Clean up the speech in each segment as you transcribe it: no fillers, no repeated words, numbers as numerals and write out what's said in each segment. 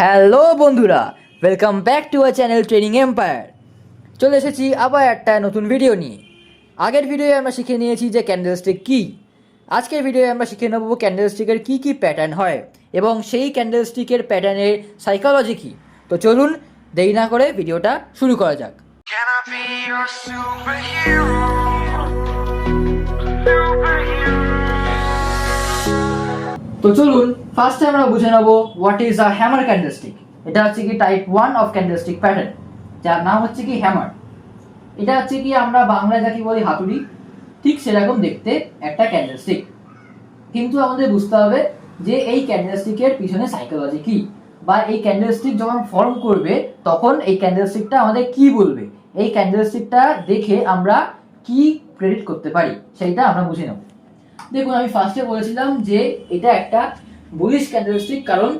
Hello বন্ধুরা, welcome back to our channel training empire. চলে এসেছি আবার একটা নতুন ভিডিও নিয়ে। আগের ভিডিওয়ে আমরা শিখে নিয়েছি যে ক্যান্ডেলস্টিক কী। আজকের ভিডিওয়ে আমরা শিখে নেব ক্যান্ডেলস্টিকের কী কী প্যাটার্ন হয় এবং সেই ক্যান্ডেলস্টিকের প্যাটার্নের সাইকোলজি কী। তো চলুন দেরি না করে ভিডিওটা শুরু করা যাক। Can I be your superhero? তো চলুন ফার্স্টে আমরা বুঝে নেব what is a hammer candlestick. এটা হচ্ছে কি টাইপ 1 অফ ক্যান্ডেলস্টিক প্যাটার্ন, যার নাম হচ্ছে কি হ্যামার। এটা হচ্ছে কি আমরা বাংলায় যাকে বলি হাতুড়ি, ঠিক সেরকম দেখতে একটা ক্যান্ডেলস্টিক। কিন্তু আমাদের বুঝতে হবে যে এই ক্যান্ডেলস্টিকের পিছনে সাইকোলজি কি, বা এই ক্যান্ডেলস্টিক যখন ফর্ম করবে তখন এই ক্যান্ডেলস্টিকটা আমাদের কি বলবে, এই ক্যান্ডেলস্টিকটা দেখে আমরা কি প্রেডিক্ট করতে পারি সেইটা আমরা বুঝে নেব। দেখুন, আমি ফার্স্টে বলেছিলাম যে এটা একটা বুলিশ ক্যান্ডেলস্টিক, কারণ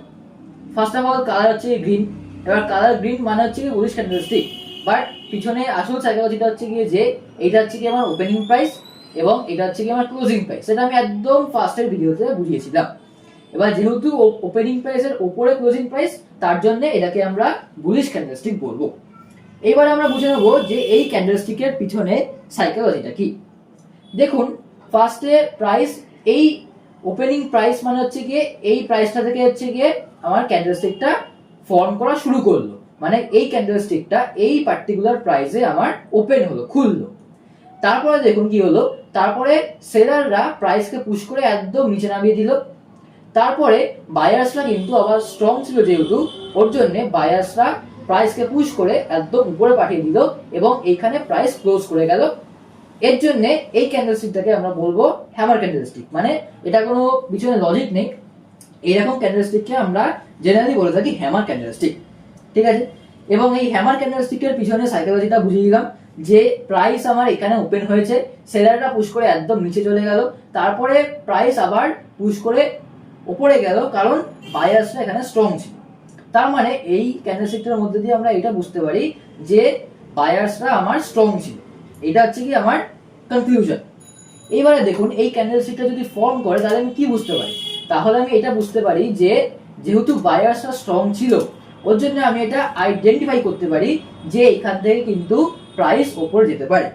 ফার্স্ট অফ অল কালার হচ্ছে গ্রিন। এবার কালার গ্রিন মানে হচ্ছে কি বুলিশ ক্যান্ডেলস্টিক, বাট পিছনে আসল সাইকোলজিটা হচ্ছে গিয়ে যে এটা হচ্ছে কি আমার ওপেনিং প্রাইস এবং এটা হচ্ছে কি আমার ক্লোজিং প্রাইস। সেটা আমি একদম ফার্স্টের ভিডিওতে বুঝিয়েছিলাম। এবার যেহেতু ওপেনিং প্রাইসের ওপরে ক্লোজিং প্রাইস, তার জন্য এটাকে আমরা বুলিশ ক্যান্ডেলস্টিক বলবো। এবার আমরা বুঝে নেবো যে এই ক্যান্ডেলস্টিকের পিছনে সাইকোলজিটা কি। দেখুন, ফার্স্টে প্রাইস, এই ওপেনিং প্রাইস মানে হচ্ছে গিয়ে এই প্রাইসটা থেকে হচ্ছে গিয়ে আমার ক্যান্ডেলস্টিকটা ফর্ম করা শুরু করলো, মানে এই ক্যান্ডেলস্টিকটা এই পার্টিকুলার প্রাইসে আমার ওপেন হলো, খুললো। তারপরে দেখুন কি হলো, তারপরে সেলাররা প্রাইসকে পুশ করে একদম নিচে নামিয়ে দিল। তারপরে বায়ার্সরা কিন্তু আবার স্ট্রং ছিল যেহেতু, ওর জন্য বায়ার্সরা প্রাইসকে পুশ করে একদম উপরে পাঠিয়ে দিল এবং এইখানে প্রাইস ক্লোজ করে গেল। এর জন্য এই ক্যান্ডেলস্টিকটাকে আমরা বলবো হ্যামার ক্যান্ডেলস্টিক। মানে এটা কোনো পিছনে লজিক নেই, এইরকম ক্যান্ডেলস্টিককে আমরা জেনারেলি বলে থাকি হ্যামার ক্যান্ডেলস্টিক। ঠিক আছে, এবং এই হ্যামার ক্যান্ডেলস্টিকের পিছনে সাইকোলজিটা বুঝিয়ে দিলাম যে প্রাইস আমার এখানে ওপেন হয়েছে, সেলাররা পুশ করে একদম নিচে চলে গেল, তারপরে প্রাইস আবার পুশ করে উপরে গেল কারণ বায়ার্সরা এখানে স্ট্রং ছিল। তার মানে এই ক্যান্ডেলস্টিকটার মধ্যে দিয়ে আমরা এটা বুঝতে পারি যে বায়ার্সরা আমার স্ট্রং ছিল। এটা হচ্ছে কি আমার কনক্লুশন। এইবারে দেখুন, এই ক্যান্ডেলস্টিকটা যদি ফর্ম করে তাহলে আমি কি বুঝতে পারি, তাহলে আমি এটা বুঝতে পারি যে যেহেতু বায়ার্সরা স্ট্রং ছিল, ওর জন্য আমি এটা আইডেন্টিফাই করতে পারি যে এখান থেকে কিন্তু প্রাইস ওপরে যেতে পারে।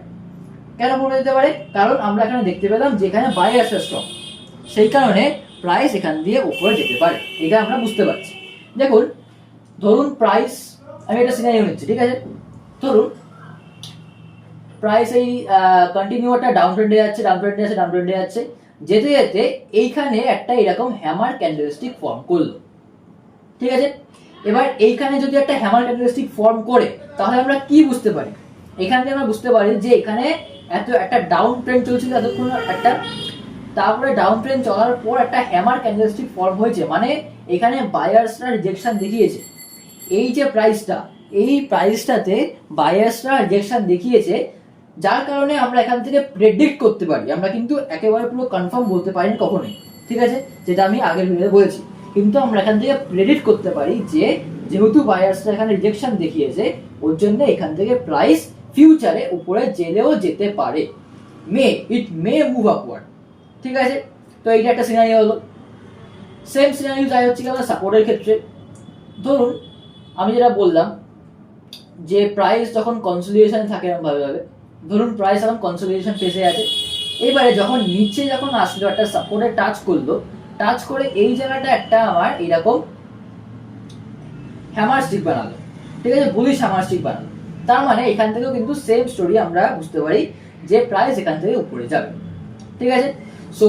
কেন উপরে যেতে পারে? কারণ আমরা এখানে দেখতে পেলাম যেখানে বায়ার্সরা স্ট্রং, সেই কারণে প্রাইস এখান দিয়ে উপরে যেতে পারে, এটা আমরা বুঝতে পারছি। দেখুন, ধরুন প্রাইস, আমি এটা সিনারিও নিচ্ছি, ঠিক আছে। ধরুন প্রাইস এই কন্টিনিউটা ডাউন ট্রেন্ডে যাচ্ছে, ডাউন ট্রেন্ডে যাচ্ছে, ডাউন ট্রেন্ডে যাচ্ছে, যেতে যেতে এইখানে একটা এরকম হ্যামার ক্যান্ডেলস্টিক ফর্ম করলো। ঠিক আছে, এবার এইখানে যদি একটা হ্যামার ক্যান্ডেলস্টিক ফর্ম করে তাহলে আমরা কি বুঝতে পারি? এখান থেকে আমরা বুঝতে পারি যে এখানে একটা ডাউন ট্রেন্ড চলছিল এতক্ষণ একটা, তারপরে ডাউন ট্রেন্ড চলার পর একটা হ্যামার ক্যান্ডেলস্টিক ফর্ম হয়েছে, মানে এখানে বায়ার্সরা রিজেকশন দেখিয়েছে। এই যে প্রাইসটা, এই প্রাইসটাতে বায়ার্সরা রিজেকশন দেখিয়েছে, যার কারণে আমরা এখান থেকে প্রেডিক্ট করতে পারি। আমরা কিন্তু একেবারে পুরো কনফার্ম বলতে পারি না কখনোই, ঠিক আছে, যেটা আমি আগের ভিডিওতে বলেছি। কিন্তু আমরা এখান থেকে প্রেডিক্ট করতে পারি যে যেহেতু বায়ার্সরা এখানে রিজেকশন দেখিয়েছে, ওর জন্য এখান থেকে প্রাইস ফিউচারে উপরে জেলেও যেতে পারে, ইট মে মুভ আপওয়ার্ড। ঠিক আছে, তো এইটা একটা সিনারিও হলো। সেম সিনারিও যাই হচ্ছে কি আমরা সাপোর্টের ক্ষেত্রে। ধরুন আমি যেটা বললাম যে প্রাইস যখন কনসোলিডেশনে থাকে এরকম ভাবে, ধরুন প্রাইস এখন কনসোলিডেশন ফেসে আছে, এবারে যখন নিচে যখন আসলো একটা সাপোর্টে টাচ করলো, টাচ করে এই জায়গাটা একটা আমার এইরকম হ্যামার স্টিক বানালো, ঠিক আছে, বুলিশ হ্যামার স্টিক বানালো। তার মানে এখান থেকেও কিন্তু সেম স্টোরি আমরা বুঝতে পারি যে প্রাইস এখান থেকে উপরে যাবে। ঠিক আছে, সো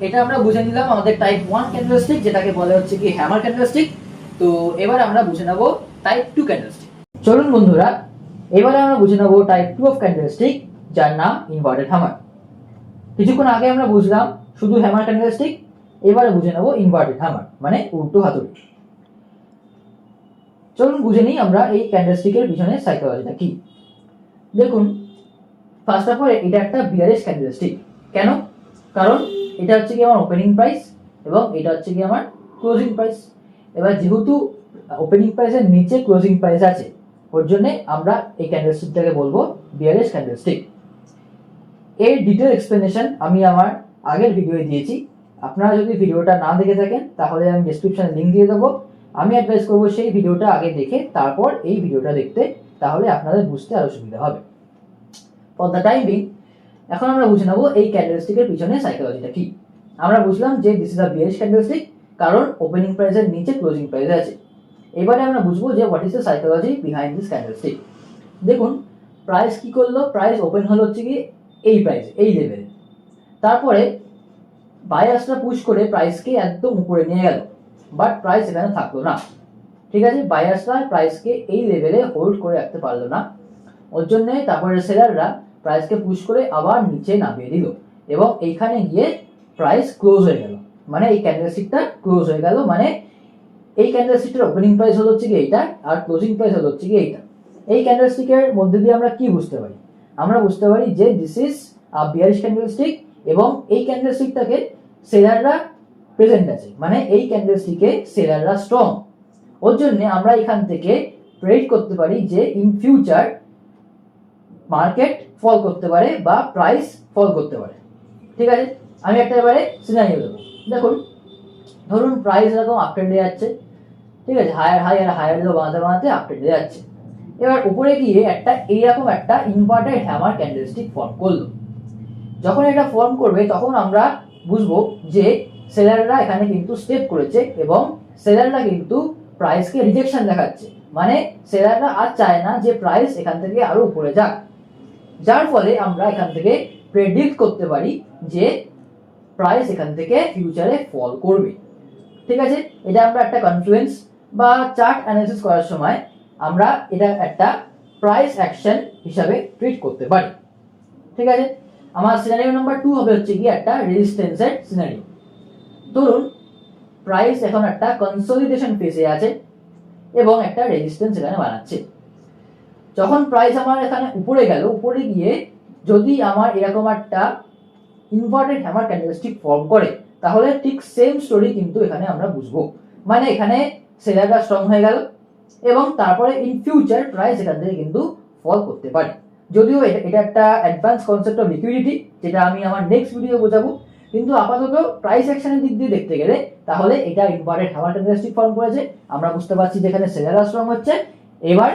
এটা আমরা বুঝে নিলাম আমাদের টাইপ 1 ক্যান্ডেলস্টিক, যেটাকে বলে হচ্ছে কি হ্যামার ক্যান্ডেলস্টিক। তো এবার আমরা বুঝে নেব টাইপ 2 ক্যান্ডেলস্টিক। চলুন বন্ধুরা, এবারে আমরা বুঝে নেব টাইপ 2 অফ ক্যান্ডেলস্টিক, যার নাম ইনভার্টেড হ্যামার। কিছুক্ষণ আগে আমরা বুঝলাম শুধু হ্যামার ক্যান্ডেলস্টিক, এবারে বুঝে নেব ইনভার্টেড হ্যামার মানে উল্টো হাতুড়ি। চলুন বুঝে নিই আমরা এই ক্যান্ডেলস্টিকের পিছনে সাইকোলজিটা কি। দেখুন, ফার্স্ট অফ অল এটা একটা বিয়ারিশ ক্যান্ডেলস্টিক। কেন? কারণ এটা হচ্ছে কি আমার ওপেনিং প্রাইস এবং এটা হচ্ছে কি আমার ক্লোজিং প্রাইস। এবার যেহেতু ওপেনিং প্রাইসের নিচে ক্লোজিং প্রাইস আছে, ওর জন্য আমরা এই ক্যান্ডেলস্টিকটাকে বলবো বিয়ারিশ ক্যান্ডেলস্টিক। এর ডিটেল এক্সপ্লেনেশন আমি আমার আগের ভিডিওয়ে দিয়েছি, আপনারা যদি ভিডিওটা না দেখে থাকেন তাহলে আমি ডেসক্রিপশনে লিংক দিয়ে দেবো, আমি অ্যাডভাইস করবো সেই ভিডিওটা আগে দেখে তারপর এই ভিডিওটা দেখতে, তাহলে আপনাদের বুঝতে আরো সুবিধা হবে। ফর দ্য টাইম বিং এখন আমরা বুঝে নেবো এই ক্যান্ডেলস্টিকের পিছনে সাইকোলজিটা কি। আমরা বুঝলাম যে this is a bearish candlestick, কারণ ওপেনিং প্রাইসের নিচে ক্লোজিং প্রাইস আছে। এবারে আমরা বুঝবো যে what is the psychology behind this candlestick. দেখুন প্রাইস কি করলো, প্রাইস ওপেন হলো হচ্ছে কি এই প্রাইস, এই লেভেলে, তারপরে বায়ার্সরা পুশ করে প্রাইসকে একদম উপরে নিয়ে গেল, বাট প্রাইস এখানে থাকলো না। ঠিক আছে, বায়ার্সরা প্রাইসকে এই লেভেলে হোল্ড করে রাখতে পারলো না, ওর জন্য তারপরে সেলাররা প্রাইসকে পুশ করে আবার নিচে নামিয়ে দিল এবং এইখানে গিয়ে প্রাইস ক্লোজ হয়ে গেল, মানে এই ক্যান্ডেলস্টিকটা ক্লোজ হয়ে গেল, মানে এই ক্যান্ডেলস্টিকটার ওপেনিং প্রাইস হলো হচ্ছে কি এইটা আর ক্লোজিং প্রাইস হলো হচ্ছে কি এইটা। এই ক্যান্ডেলস্টিকের মধ্যে দিয়ে আমরা কি বুঝতে পারি, আমরা বুঝতে পারি যে this is a bearish candlestick এবং এই ক্যান্ডেলস্টিকটাকে সেলাররা প্রেজেন্ট আছে, মানে এই ক্যান্ডেলস্টিকে সেলাররা স্ট্রং, ওর জন্য আমরা এখান থেকে প্রেডিক্ট করতে পারি যে ইন ফিউচার মার্কেট ফল করতে পারে বা প্রাইস ফল করতে পারে। ঠিক আছে, আমি একটা এবারে সিনারিও দেবো। দেখুন ধরুন প্রাইস এরকম আপ ট্রেন্ডে যাচ্ছে, ঠিক আছে, হায়ার হাই আর হায়ার লো বানাতে বানাতে আপ ট্রেন্ডে যাচ্ছে। এবার উপরে গিয়ে একটা এইরকম একটা ইনভার্টেড হ্যামার ক্যান্ডেলস্টিক ফর্ম করলো। যখন এটা ফর্ম করবে তখন আমরা বুঝবো যে সেলাররা এখানে কিন্তু স্টেপ করেছে এবং সেলাররা কিন্তু প্রাইসকে রিজেকশন দেখাচ্ছে, মানে সেলাররা আর চায় না যে প্রাইস এখান থেকে আরো উপরে যাক, যার ফলে আমরা এখান থেকে প্রেডিক্ট করতে পারি যে প্রাইস এখান থেকে ফিউচারে ফল করবে। ঠিক আছে, এটা আমরা একটা কনফ্লুয়েন্স বা চার্ট অ্যানালিসিস করার সময় আমরা এটা একটা প্রাইস অ্যাকশন হিসাবে ট্রিট করতে পারি। ঠিক আছে, আমার সিনারিও নাম্বার 2 হবে হচ্ছে কি একটা রেজিস্ট্যান্সের সিনারিও। ধরুন প্রাইস এখন একটা কনসলিডেশন ফেজে আছে এবং একটা রেজিস্ট্যান্স এখানে বানাচ্ছে। যখন প্রাইস আমার এখানে উপরে গেল, উপরে গিয়ে যদি আমার এরকম একটা ইনভার্টেড হ্যামার ক্যান্ডেলস্টিক ফর্ম করে, তাহলে ঠিক সেম স্টোরি কিন্তু এখানে আমরা বুঝবো, মানে এখানে সেলাররা স্ট্রং হয়ে গেল এবং তারপরে ইন ফিউচার প্রাইস এখান থেকে কিন্তু ফল করতে পারে। যদিও এটা একটা অ্যাডভান্স কনসেপ্ট অফ লিকুইডিটি, যেটা আমি আমার নেক্সট ভিডিও বোঝাবো, কিন্তু আপাতত প্রাইস অ্যাকশনের দিক দিয়ে দেখতে গেলে তাহলে এটা ইনভার্টেড হ্যামার ক্যান্ডেলস্টিক ফর্ম করেছে, আমরা বুঝতে পারছি যে এখানে সেলাররা স্ট্রং হচ্ছে। এবার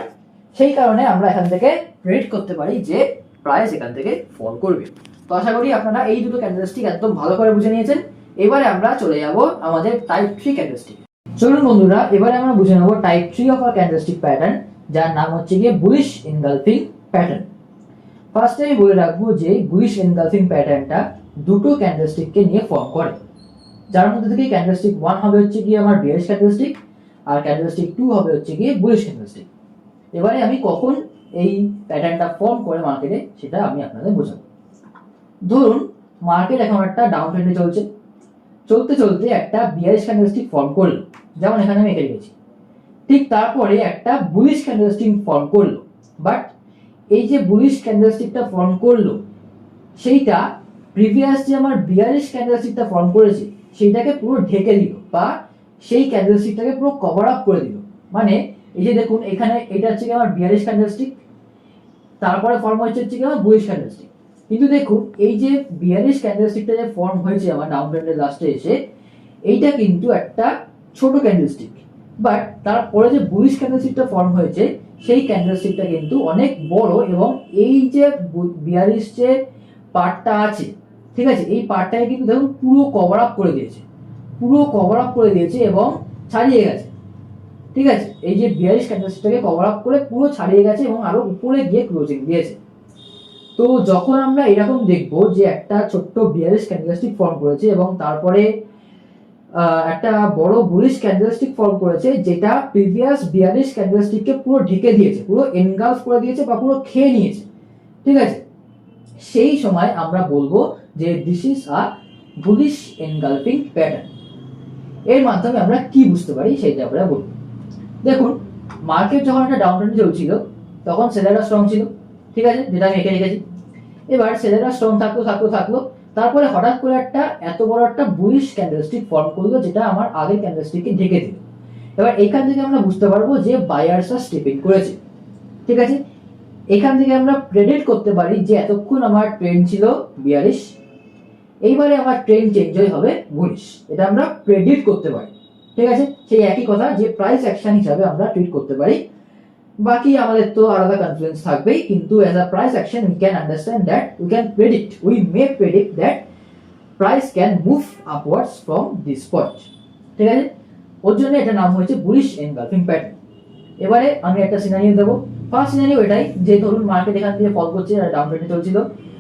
সেই কারণে আমরা এখান থেকে প্রেডিক্ট করতে পারি যে প্রাইস এখান থেকে ফল করবে। তো আশা করি আপনারা এই দুটো ক্যান্ডেলস্টিক একদম ভালো করে বুঝে নিয়েছেন। এবারে আমরা চলে যাব আমাদের টাইপ 3 ক্যান্ডেলস্টিক। চলুন বন্ধুরা, এবারে আমরা বুঝে নেব type 3 of our candlestick pattern, যার নাম হচ্ছে গিয়ে বুলিশ এনগালফিং প্যাটার্ন। ফার্স্টে আমি বলে রাখবো যে বুলিশ এনগালফিং প্যাটার্নটা দুটো ক্যান্ডেলস্টিককে নিয়ে ফর্ম করে, যার মধ্যে থেকে ক্যান্ডেলস্টিক 1 হবে হচ্ছে গিয়ে আমার বিয়ারিশ ক্যান্ডেলস্টিক আর ক্যান্ডেলস্টিক 2 হবে হচ্ছে গিয়ে বুলিশ ক্যান্ডেলস্টিক। এবারে আমি কখন এই প্যাটার্নটা ফর্ম করে মার্কেটে সেটা আমি আপনাদের বোঝাবো। ধরুন মার্কেট এখন একটা ডাউন ট্রেন্ডে চলছে, চলতে চলতে একটা বিয়ারিশ ক্যান্ডেলস্টিক ফর্ম করলো, যেমন এখানে আমি এঁকে রেখেছি। ঠিক তারপরে একটা বুলিশ ক্যান্ডেলস্টিক ফর্ম করলো, বাট এই যে বুলিশ ক্যান্ডেলস্টিকটা ফর্ম করলো সেইটা প্রিভিয়াস যে আমার বিয়ারিশ ক্যান্ডেলস্টিকটা ফর্ম করেছে সেইটাকে পুরো ঢেকে দিল বা সেই ক্যান্ডেলস্টিকটাকে পুরো কভার আপ করে দিল। মানে এই যে দেখুন এখানে এটা হচ্ছে আমার বিয়ারিশ ক্যান্ডেলস্টিক, তারপরে ফর্ম হচ্ছে কি আমার বুলিশ ক্যান্ডেলস্টিক, কিন্তু দেখুন এই যে বিয়ারিশ ক্যান্ডেলস্টিকটা যে ফর্ম হয়েছে আমার ডাউন ট্রেন্ডের লাস্টে এসে, এইটা কিন্তু একটা ছোট ক্যান্ডেলস্টিক, বাট তারপরে যে বুলিশ ক্যান্ডেলস্টিকটা ফর্ম হয়েছে সেই ক্যান্ডেলস্টিকটা কিন্তু অনেক বড় এবং এই যে বিয়ারিশ যে পার্টটা আছে, ঠিক আছে, এই পার্টটাকে কিন্তু দেখুন পুরো কভার আপ করে দিয়েছে, পুরো কভার আপ করে দিয়েছে এবং ছাড়িয়ে গেছে। ঠিক আছে, এই যে বিয়ারিশ ক্যান্ডেলস্টিকটাকে কভার আপ করে পুরো ছাড়িয়ে গেছে এবং আরো উপরে গিয়ে ক্লোজিং দিয়েছে। তো যখন আমরা এরকম দেখবো যে একটা ছোট্ট বিয়ারিশ ক্যান্ডেলস্টিক ফর্ম করেছে এবং তারপরে একটা বড় বুলিশ ক্যান্ডেলস্টিক ফর্ম করেছে, যেটা প্রিভিয়াস বিয়ারিশ ক্যান্ডেলস্টিককে পুরো ঢেকে দিয়েছে, পুরো এনগালফ করে দিয়েছে বা পুরো খেয়ে নিয়েছে, ঠিক আছে, সেই সময় আমরা বলবো যে this is a bullish engulfing pattern. এর মাধ্যমে আমরা কি বুঝতে পারি সেটা আমরা বলবো। দেখুন মার্কেট যখন একটা ডাউন ট্রেন্ডে চলছিল তখন সেলাররা স্ট্রং ছিল, ঠিক আছে, যেটা আমি এঁকে রেখেছি। এবার সেলাররা স্ট্রং থাকলো, তারপরে হঠাৎ করে একটা এত বড় একটা বুলিশ ক্যান্ডেলস্টিক ফর্ম করলো, যেটা আমার আগের ক্যান্ডেলস্টিককে ঢেকে দিল। এবার এখান থেকে আমরা বুঝতে পারবো যে বায়ার্সরা স্টেপিং করেছে, ঠিক আছে। এখান থেকে আমরা প্রেডিক্ট করতে পারি যে এতক্ষণ আমার ট্রেন্ড ছিল বিয়ারিশ, এইবারে আমার ট্রেন্ড চেঞ্জ হবে বুলিশ, এটা আমরা প্রেডিক্ট করতে পারি, ঠিক আছে, সেই একই কথা যে প্রাইস অ্যাকশন হিসাবে আমরা ট্রিট করতে পারি। বাকি আমাদের তো আলাদা কনফ্লুয়েন্স থাকবেই, কিন্তু as a price action we can understand that we may predict that price can move upwards from this point. ঠিক আছে, ওর জন্য এটা নাম হয়েছে বুলিশ এনগালফিং প্যাটার্ন। এবারে আমি একটা সিনারিও দেবো। ফার্স্ট সিনারিও এটাই যে ধরুন মার্কেট এখান থেকে ফল করছে, ডাউন ট্রেন্ডে চলছিল,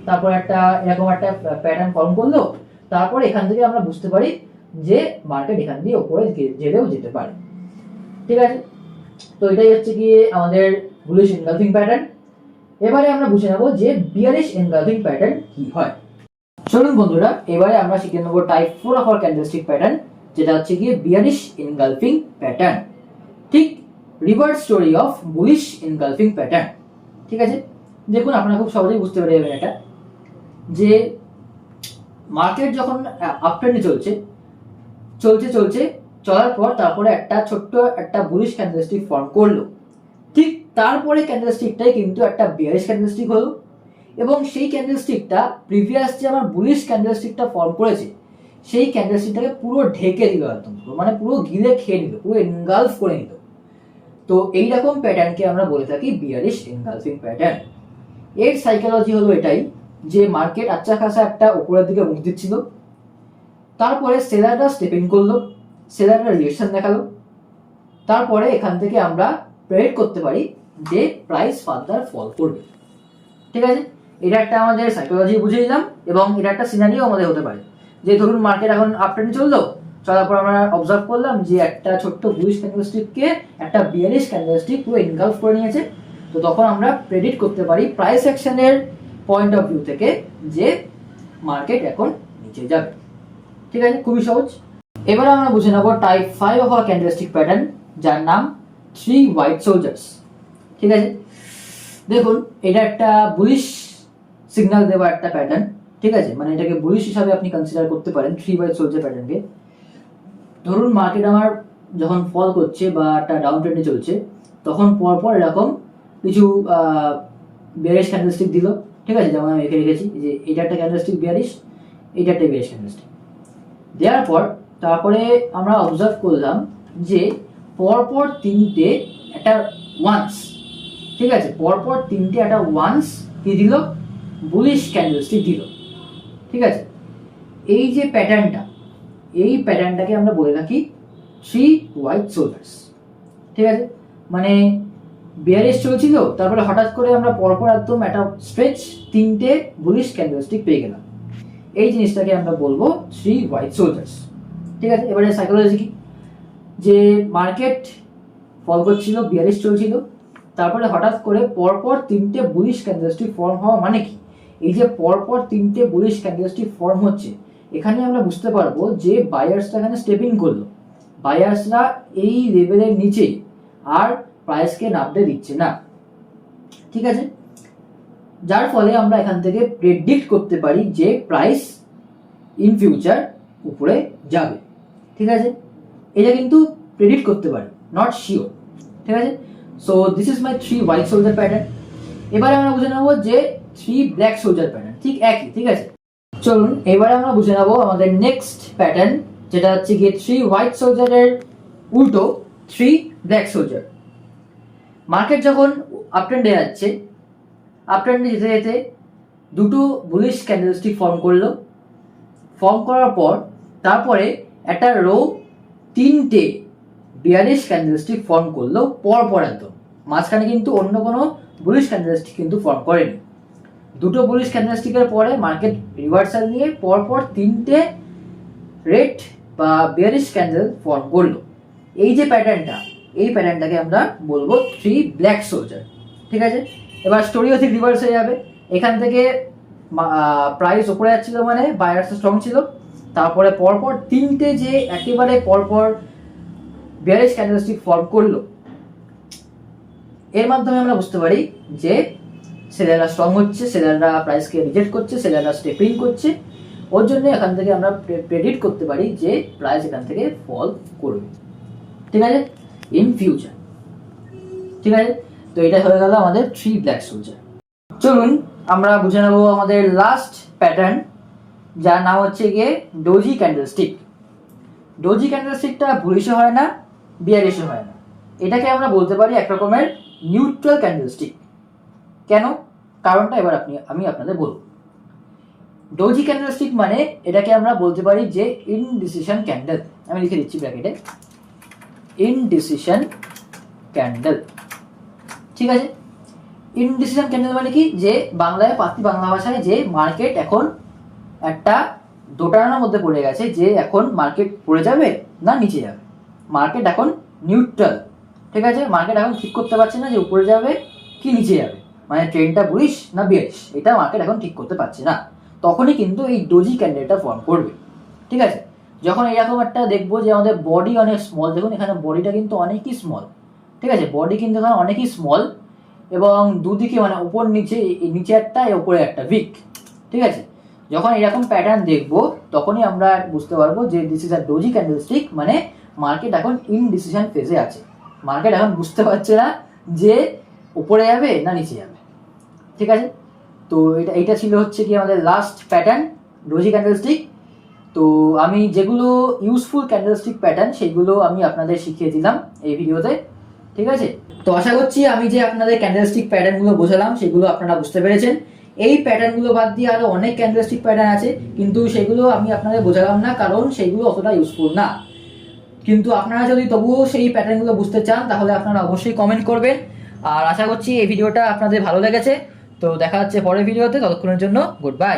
তারপর একটা এরকম একটা প্যাটার্ন ফর্ম করলো, তারপর এখান থেকে আমরা বুঝতে পারি যে মার্কেট এখান দিয়ে উপরে যেতেও যেতে পারে। ঠিক আছে, তো এটাই হচ্ছে কি আমাদের বুলিশ এনগালফিং প্যাটার্ন। এবারে আমরা বুঝে নেব যে বিয়ারিশ এনগালফিং প্যাটার্ন কি হয়। চলুন বন্ধুরা, এবারে আমরা শিখে নেব type 4 of our candlestick pattern, যেটা হচ্ছে গিয়ে বিয়ারিশ এনগালফিং প্যাটার্ন। ঠিক reverse story of bullish engulfing pattern. ঠিক আছে, দেখুন আপনারা খুব সহজেই বুঝতে পেরে যাবেন এটা, যে মার্কেট যখন আপট্রেন্ডে চলছে চলার পর তারপরে একটা ছোট্ট একটা বুলিশ ক্যান্ডেলস্টিক ফর্ম করলো, ঠিক তারপরে ক্যান্ডেলস্টিকটাই কিন্তু একটা বিয়ারিশ ক্যান্ডেলস্টিক হলো, এবং সেই ক্যান্ডেলস্টিকটা প্রিভিয়াস যে আমার বুলিশ ক্যান্ডেলস্টিকটা ফর্ম করেছে সেই ক্যান্ডেলস্টিকটাকে পুরো ঢেকে দিল, একদম মানে পুরো গিলে খেয়ে নিল, পুরো এনগালফ করে নিল। তো এইরকম প্যাটার্নকে আমরা বলে থাকি বিয়ারিশ এনগালফিং প্যাটার্ন। এর সাইকোলজি হলো এটাই যে মার্কেট আচ্ছা খাসা একটা উপরের দিকে মুখ দিচ্ছিল, তারপরে সেলাররা স্টেপ ইন করলো, সেলাররা রিয়েকশন দেখালো, তারপরে এখান থেকে আমরা প্রেডিক্ট করতে পারি যে প্রাইস ফার্দার ফল করবে। ঠিক আছে, এটা একটা আমাদের সাইকোলজি বুঝে নিলাম, এবং এটা একটা সিনারিও আমাদের হতে পারে যে ধরুন মার্কেট এখন আপট্রেন্ডে চলার পর আমরা অবজার্ভ করলাম যে একটা ছোট্ট বুলিশ ক্যান্ডেলস্টিককে একটা বিয়ারিশ ক্যান্ডেলস্টিক পুরো এনগালফ করে নিয়েছে। তো তখন আমরা প্রেডিক্ট করতে পারি প্রাইস অ্যাকশনের পয়েন্ট অফ ভিউ থেকে যে মার্কেট এখন নিচে যাবে। ঠিক আছে, খুবই সহজ। এবার আমরা বুঝে নেব type 5 of our candlestick pattern, যার নাম 3 হোয়াইট সোলজার্স। ঠিক আছে, দেখুন এটা একটা বুলিশ সিগন্যাল দেওয়া একটা প্যাটার্ন। ঠিক আছে, মানে এটাকে বুলিশ হিসাবে আপনি কনসিডার করতে পারেন 3 হোয়াইট সোলজার প্যাটার্নকে। ধরুন মার্কেট আমার যখন ফল করছে বা একটা ডাউন ট্রেন্ডে চলছে, তখন পরপর এরকম কিছু বিয়ারিশ ক্যান্ডেলস্টিক দিল। ঠিক আছে, যেমন আমি এখানে রেখেছি যে এটা একটা ক্যান্ডেলস্টিক বিয়ারিশ, এটা একটা বিয়ারিশ ক্যান্ডেলস্টিক দেওয়ার পর তারপরে আমরা অবজার্ভ করলাম যে পরপর তিনটে একটা ওয়ান্স, ঠিক আছে, পরপর তিনটে একটা ওয়ান্স কি দিল, বুলিশ ক্যান্ডেলস্টিক দিল। ঠিক আছে, এই যে প্যাটার্নটা, এই প্যাটার্নটাকে আমরা বলে থাকি 3 হোয়াইট সোলজার্স। ঠিক আছে, মানে বিয়ারিশ চলছিল, তারপরে হঠাৎ করে আমরা পরপর একদম একটা স্ট্রেচ তিনটে বুলিশ ক্যান্ডেলস্টিক পেয়ে গেলাম। এই জিনিসটাকে আমরা বলবো 3 হোয়াইট সোলজার্স। ঠিক আছে, এবারে সাইকোলজি কি, যে মার্কেট ফল করছিল, বিয়ারিশ চলছিল, তারপরে হঠাৎ করে পরপর তিনটে বুলিশ ক্যান্ডেলস্টিক ফর্ম হওয়া মানে কি, এই যে পরপর তিনটে বুলিশ ক্যান্ডেলস্টিক ফর্ম হচ্ছে, এখানে আমরা বুঝতে পারবো যে বায়ার্সরা এখানে স্টেপিং করলো, বায়ার্সরা এই লেভেলের নিচে আর প্রাইসকে নামতে দিচ্ছে না। ঠিক আছে, যার ফলে আমরা এখান থেকে প্রেডিক্ট করতে পারি যে প্রাইস ইন ফিউচার উপরে যাবে। ঠিক আছে, এটা কিন্তু প্রেডিক্ট করতে পারি, নট শিওর। ঠিক আছে, so this is my 3 white soldier pattern. এবারে আমরা বুঝে নেবো যে 3 ব্ল্যাক সোলজার প্যাটার্ন, ঠিক একই। ঠিক আছে, চলুন এবারে আমরা বুঝে নেবো আমাদের নেক্সট প্যাটার্ন, যেটা হচ্ছে গিয়ে 3 হোয়াইট সোলজারের উল্টো 3 ব্ল্যাক সোলজার। মার্কেট যখন আপট্রেন্ডে যাচ্ছে, আপট্রেন্ডে যেতে যেতে দুটো বুলিশ ক্যান্ডেলস্টিক ফর্ম করলো, ফর্ম করার পর তারপরে একটা রো তিনটে বিয়ারিশ ক্যান্ডেলস্টিক ফর্ম করলো পরপর একদম, মাঝখানে কিন্তু অন্য কোনো বুলিশ ক্যান্ডেলস্টিক কিন্তু ফর্ম করেনি। দুটো বুলিশ ক্যান্ডেলস্টিকের পরে মার্কেট রিভার্সাল নিয়ে পরপর তিনটে রেড বা বিয়ারিশ ক্যান্ডেল ফর্ম করলো। এই যে প্যাটার্নটা, এই প্যাটার্নটাকে আমরা বলবো 3 ব্ল্যাক সোলজার। ঠিক আছে, এবার স্টোরিও ঠিক রিভার্স হয়ে যাবে। এখান থেকে প্রাইস উপরে যাচ্ছিল মানে বায়ার্স স্ট্রং ছিল, তারপরে পরপর তিনটে যে একেবারে পরপর বিয়ারিশ ক্যান্ডেলস্টিক ফর্ম করলো, এর মাধ্যমে আমরা বুঝতে পারি যে সেলাররা স্ট্রং হচ্ছে, সেলাররা প্রাইসকে রিজেক্ট করছে, সেলাররা স্টেপিং করছে। ওর জন্য এখান থেকে আমরা প্রেডিক্ট করতে পারি যে প্রাইস এখান থেকে ফল করবে। ঠিক আছে, ইন ফিউচার। ঠিক আছে, তো এটা হয়ে গেল আমাদের 3 ব্ল্যাক সোলজার। চলুন আমরা বুঝে নেবো আমাদের লাস্ট প্যাটার্ন, যার নাম হচ্ছে গিয়ে ডোজি ক্যান্ডেলস্টিক। ডোজি ক্যান্ডেলস্টিকটা বুলিশও হয় না, বিয়ারিশও হয় না, এটাকে আমরা বলতে পারি এক রকমের নিউট্রাল ক্যান্ডেলস্টিক। কেন? কারণটা এবার আমি আপনাদের বলব। ডোজি ক্যান্ডেলস্টিক মানে এটাকে আমরা বলতে পারি যে ইনডিসিশন ক্যান্ডেল। আমি লিখে দিচ্ছি ব্র্যাকেটে, ইনডিসিশন ক্যান্ডেল। ঠিক আছে, ইনডিসিশন ক্যান্ডেল মানে কি, যে বাংলা ভাষায় যে মার্কেট এখন একটা দোটানার মধ্যে পড়ে গেছে, যে এখন মার্কেট পড়ে যাবে না নিচে যাবে। মার্কেট এখন নিউট্রাল, ঠিক আছে, মার্কেট এখন ঠিক করতে পারছে না যে উপরে যাবে কি নিচে যাবে, মানে ট্রেনটা বুলিশ না বিয়ারিশ, এটা মার্কেট এখন ঠিক করতে পারছে না। তখনই কিন্তু এই ডোজি ক্যান্ডেলটা ফর্ম করবে। ঠিক আছে, যখন এরকম একটা দেখবো যে আমাদের বডি অনেক স্মল, দেখুন এখানে বডিটা কিন্তু অনেকই স্মল, ঠিক আছে, বডি কিন্তু এখানে অনেকই স্মল, এবং দুদিকে মানে উপর নিচে, নিচে একটা উপরে একটা উইক। ঠিক আছে, যখন এরকম প্যাটার্ন দেখবো তখনই আমরা বুঝতে পারবো যে this is a doji candlestick, মানে মার্কেট এখন ইনডিসিশন ফেজে আছে, মার্কেট এখন বুঝতে পারছে না যে উপরে যাবে না নিচে যাবে। ঠিক আছে, তো এইটা ছিল হচ্ছে কি আমাদের লাস্ট প্যাটার্ন, ডোজি ক্যান্ডেলস্টিক। তো আমি যেগুলো ইউজফুল ক্যান্ডেলস্টিক প্যাটার্ন সেগুলো আমি আপনাদের শিখিয়ে দিলাম এই ভিডিওতে। ঠিক আছে, তো আশা করছি আমি যে আপনাদের ক্যান্ডেলস্টিক প্যাটার্নগুলো বোঝালাম সেগুলো আপনারা বুঝতে পেরেছেন। এই প্যাটার্নগুলো বাদ দিয়ে আরও অনেক ক্যান্ডেলস্টিক প্যাটার্ন আছে, কিন্তু সেগুলো আমি আপনাদের বোঝালাম না কারণ সেগুলো অতটা ইউজফুল না। কিন্তু আপনারা যদি তবুও সেই প্যাটার্নগুলো বুঝতে চান তাহলে আপনারা অবশ্যই কমেন্ট করবেন। আর আশা করছি এই ভিডিওটা আপনাদের ভালো লেগেছে। তো দেখা হচ্ছে পরের ভিডিওতে, ততক্ষণের জন্য গুড বাই।